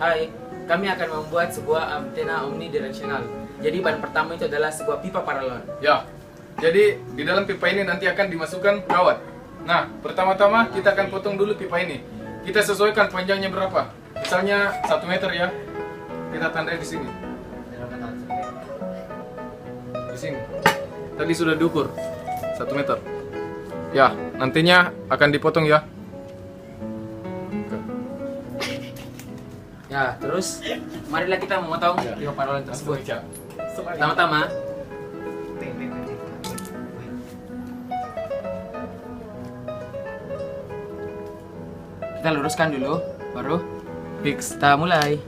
Hai, kami akan membuat sebuah antena omnidirectional. Jadi bahan pertama itu adalah sebuah pipa paralon. Ya, jadi di dalam pipa ini nanti akan dimasukkan kawat. Nah, pertama-tama kita akan potong dulu pipa ini. Kita sesuaikan panjangnya berapa. Misalnya 1 meter ya. Kita tandai di sini. Di sini. Tadi sudah diukur 1 meter. Ya, nantinya akan dipotong ya. Ya, terus marilah kita memotong pipa paralon tersebut. Pertama-tama, kita luruskan dulu, baru fix. Kita mulai.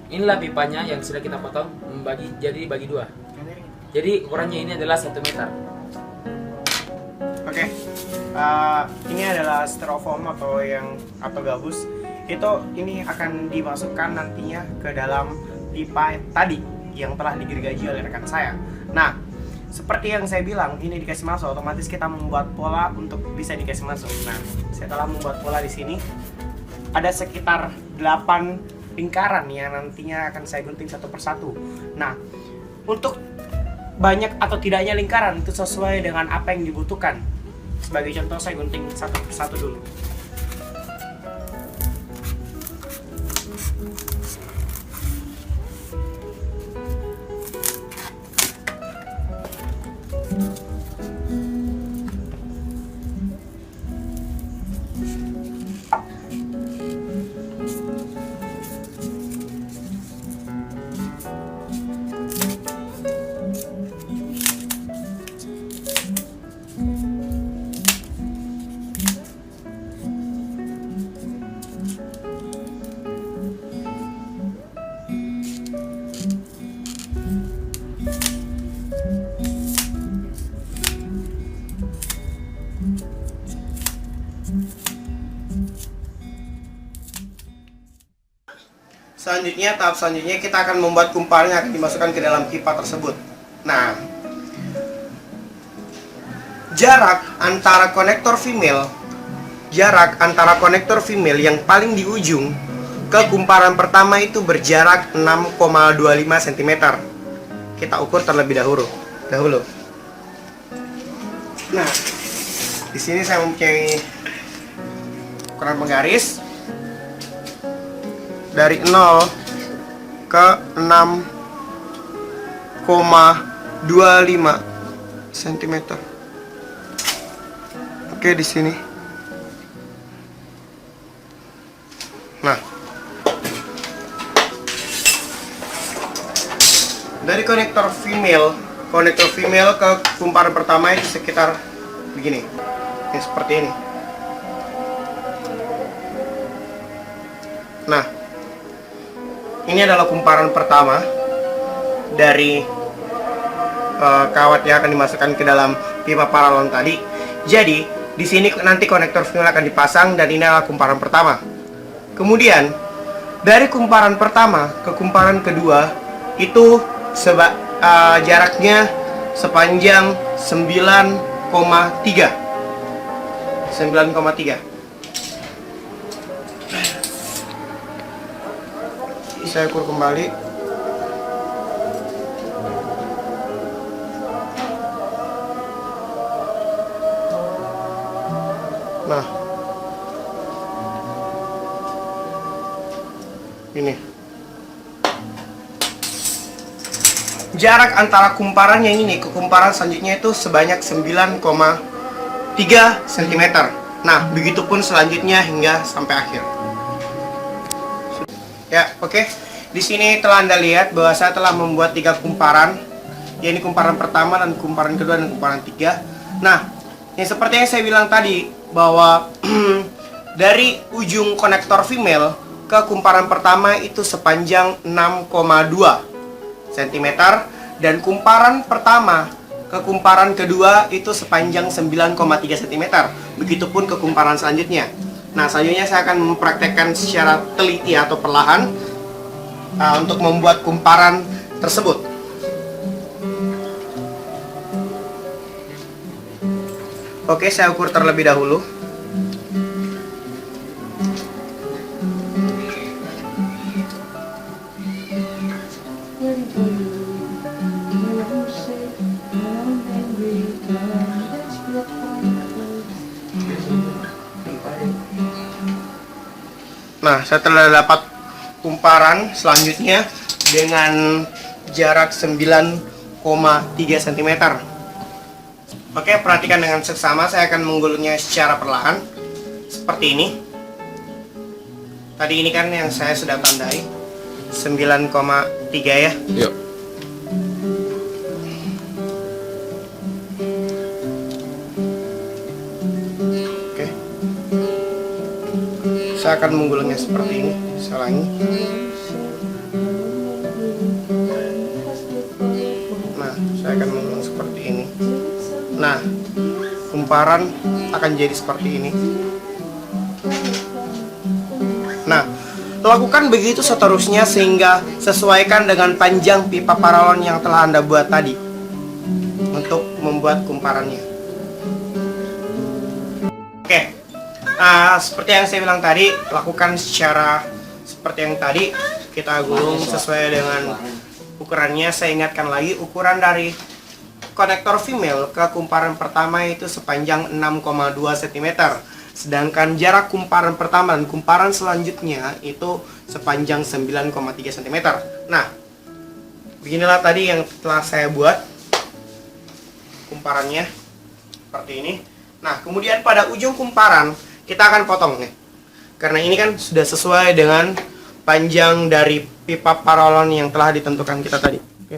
Inilah pipanya yang sudah kita potong bagi dua. Jadi ukurannya ini adalah 1 meter. Oke. Ini adalah styrofoam atau gabus. Ini akan dimasukkan nantinya ke dalam pipa tadi yang telah digergaji oleh rekan saya. Nah, seperti yang saya bilang, ini dikasih masuk, otomatis kita membuat pola untuk bisa dikasih masuk. Nah, saya telah membuat pola di sini. Ada sekitar 8 lingkaran yang nantinya akan saya gunting satu persatu. Nah, untuk banyak atau tidaknya lingkaran itu sesuai dengan apa yang dibutuhkan. Sebagai contoh, saya gunting satu persatu dulu. Tahap selanjutnya kita akan membuat kumparan yang akan dimasukkan ke dalam pipa tersebut. Nah, jarak antara konektor female yang paling di ujung ke kumparan pertama itu berjarak 6,25 cm. Kita ukur terlebih dahulu. Nah, di sini saya mempunyai ukuran penggaris dari 0 ke 6,25 cm. Oke, di sini. Nah, dari konektor female ke kumparan pertama itu sekitar begini. Ini seperti ini. Nah, ini adalah kumparan pertama dari kawat yang akan dimasukkan ke dalam pipa paralon tadi. Jadi, di sini nanti konektor female akan dipasang dan ini adalah kumparan pertama. Kemudian, dari kumparan pertama ke kumparan kedua itu jaraknya sepanjang 9,3. Saya ukur kembali. Nah, ini jarak antara kumparan yang ini ke kumparan selanjutnya itu sebanyak 9,3 cm. Nah, begitupun selanjutnya hingga sampai akhir. Ya, oke. Di sini telah Anda lihat bahwa saya telah membuat 3 kumparan. Yaitu kumparan pertama dan kumparan kedua dan kumparan 3. Nah, yang seperti yang saya bilang tadi bahwa dari ujung konektor female ke kumparan pertama itu sepanjang 6,2 cm dan kumparan pertama ke kumparan kedua itu sepanjang 9,3 cm. Begitupun ke kumparan selanjutnya. Nah, selanjutnya saya akan mempraktekkan secara teliti atau perlahan untuk membuat kumparan tersebut. Oke, saya ukur terlebih dahulu. Nah, saya telah dapat kumparan selanjutnya dengan jarak 9,3 cm. Oke, perhatikan dengan seksama, saya akan menggulungnya secara perlahan seperti ini. Tadi ini kan yang saya sudah tandai 9,3 ya. Yuk. Oke. Saya akan menggulungnya seperti ini. Saya ulangi. Nah, saya akan menggulung seperti ini. Nah, kumparan akan jadi seperti ini. Nah, lakukan begitu seterusnya sehingga sesuaikan dengan panjang pipa paralon yang telah Anda buat tadi untuk membuat kumparannya. Oke, seperti yang saya bilang tadi, lakukan secara seperti yang tadi. Kita gulung sesuai dengan ukurannya. Saya ingatkan lagi, ukuran dari konektor female ke kumparan pertama itu sepanjang 6,2 cm. Sedangkan jarak kumparan pertama dan kumparan selanjutnya itu sepanjang 9,3 cm. Nah, beginilah tadi yang telah saya buat kumparannya seperti ini. Nah, kemudian pada ujung kumparan kita akan potong nih. Karena ini kan sudah sesuai dengan panjang dari pipa paralon yang telah ditentukan kita tadi. Oke.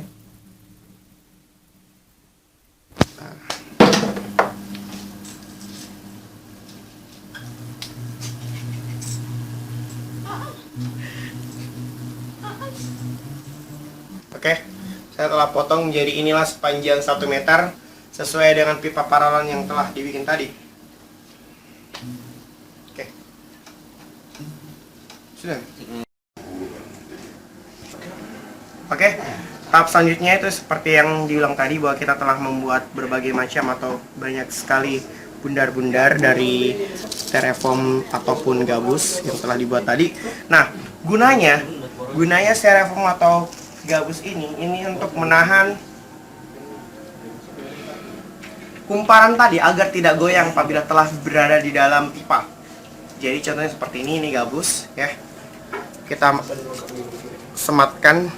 Oke, saya telah potong menjadi inilah sepanjang 1 meter sesuai dengan pipa paralon yang telah dibikin tadi. Oke, sudah. Oke, tahap selanjutnya itu seperti yang diulang tadi, bahwa kita telah membuat berbagai macam atau banyak sekali bundar-bundar dari styrofoam ataupun gabus yang telah dibuat tadi. Nah, gunanya styrofoam atau gabus ini untuk menahan kumparan tadi agar tidak goyang apabila telah berada di dalam pipa. Jadi contohnya seperti ini gabus ya. Kita sematkan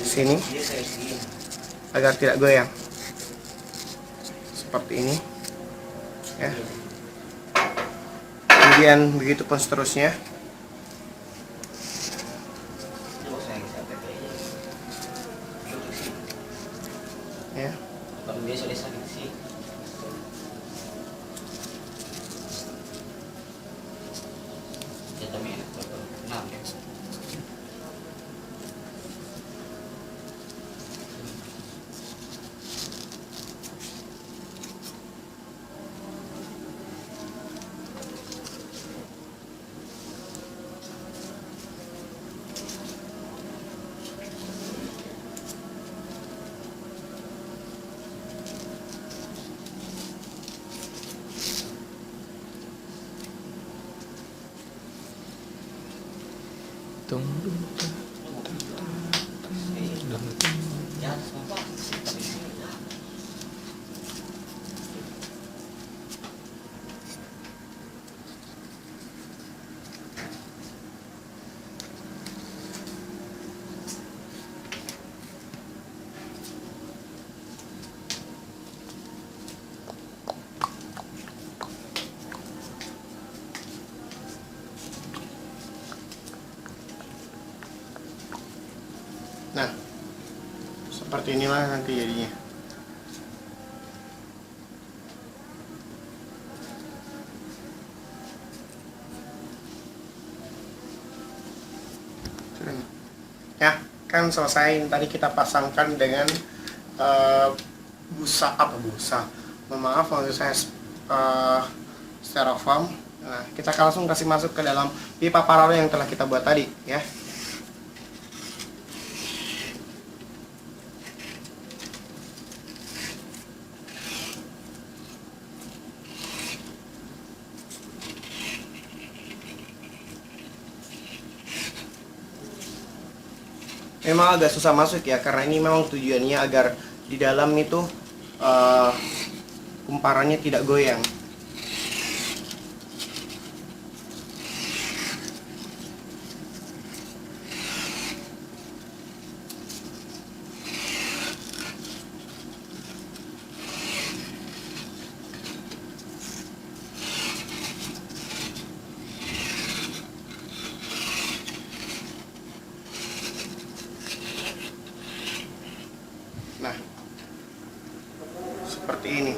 sini agar tidak goyang. Seperti ini ya. Kemudian begitu pun seterusnya. Ya. Nah, seperti inilah nanti jadinya. Ya, kan selesai. Tadi kita pasangkan dengan mohon maaf maksud saya styrofoam. Nah, kita akan langsung kasih masuk ke dalam pipa paralel yang telah kita buat tadi ya. Memang agak susah masuk ya, karena ini memang tujuannya agar di dalam itu kumparannya tidak goyang. Nah, seperti ini.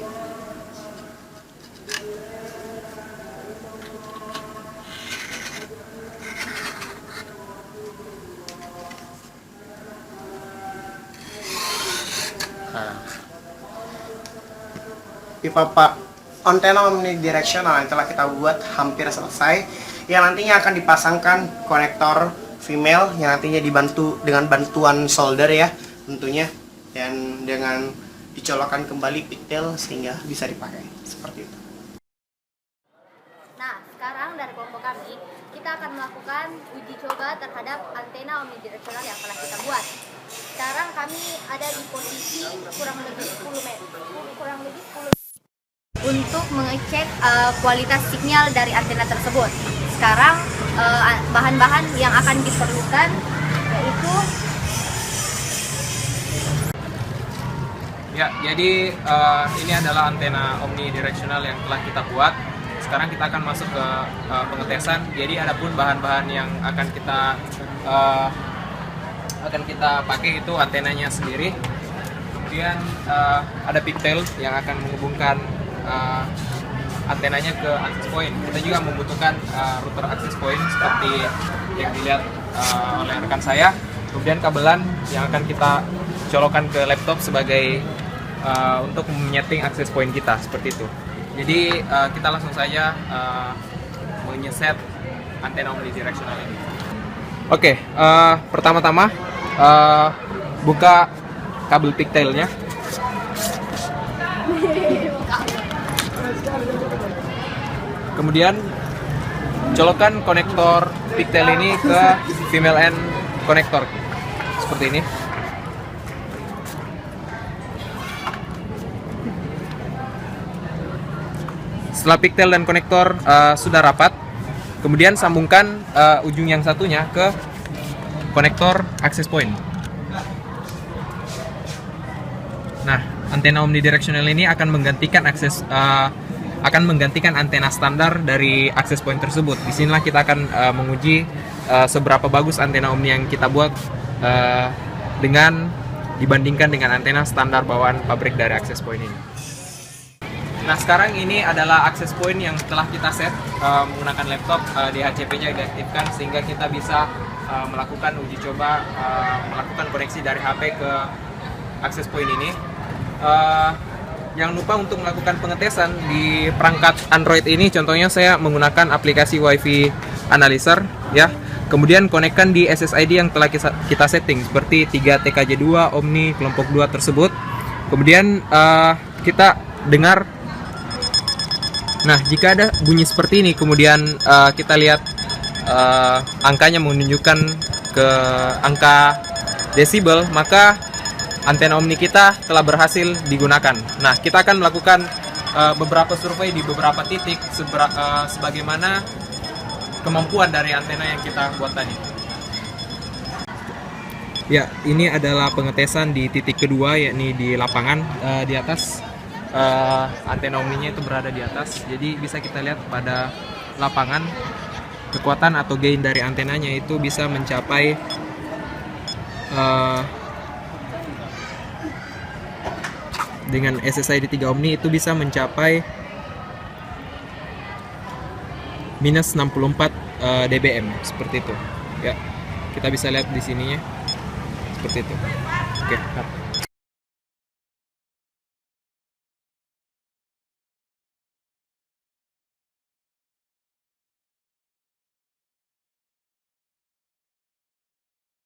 Nah, pipa antena omnidirectional yang telah kita buat hampir selesai, yang nantinya akan dipasangkan konektor female yang nantinya dibantu dengan bantuan solder ya tentunya, dan dengan dicolokkan kembali pigtail sehingga bisa dipakai seperti itu. Nah, sekarang dari kelompok kami, kita akan melakukan uji coba terhadap antena omnidirectional yang telah kita buat. Sekarang kami ada di posisi kurang lebih 10 untuk mengecek kualitas sinyal dari antena tersebut. Sekarang bahan-bahan yang akan diperlukan yaitu ya, jadi ini adalah antena omnidirectional yang telah kita buat. Sekarang kita akan masuk ke pengetesan. Jadi adapun bahan-bahan yang akan kita pakai itu antenanya sendiri. Kemudian ada pigtail yang akan menghubungkan antenanya ke access point. Kita juga membutuhkan router access point seperti yang dilihat oleh rekan saya. Kemudian kabelan yang akan kita colokkan ke laptop sebagai untuk menyeting access point kita seperti itu. Jadi kita langsung saja menyeset antena omnidirectional ini. Oke, pertama-tama buka kabel pigtailnya. Kemudian colokkan konektor pigtail ini ke female end konektor seperti ini. Setelah pigtail dan konektor sudah rapat, kemudian sambungkan ujung yang satunya ke konektor access point. Nah, antena omnidirectional ini akan menggantikan antena standar dari access point tersebut. Disinilah kita akan menguji seberapa bagus antena omni yang kita buat dibandingkan dengan antena standar bawaan pabrik dari access point ini. Nah, sekarang ini adalah access point yang telah kita set menggunakan laptop. DHCP-nya diaktifkan sehingga kita bisa melakukan uji coba, melakukan koneksi dari HP ke access point ini. Jangan lupa untuk melakukan pengetesan di perangkat Android ini. Contohnya saya menggunakan aplikasi WiFi Analyzer ya. Kemudian konekkan di SSID yang telah kita setting seperti 3TKJ2 Omni kelompok 2 tersebut. Kemudian kita dengar. Nah, jika ada bunyi seperti ini, kemudian kita lihat angkanya menunjukkan ke angka desibel, maka antena omni kita telah berhasil digunakan. Nah, kita akan melakukan beberapa survei di beberapa titik sebagaimana kemampuan dari antena yang kita buat tadi. Ya, ini adalah pengetesan di titik kedua, yakni di lapangan. Di atas antena omninya itu berada di atas, jadi bisa kita lihat pada lapangan kekuatan atau gain dari antenanya itu bisa mencapai dengan SSID 3 Omni itu bisa mencapai minus 64 dBm seperti itu ya. Kita bisa lihat di sininya seperti itu. Oke.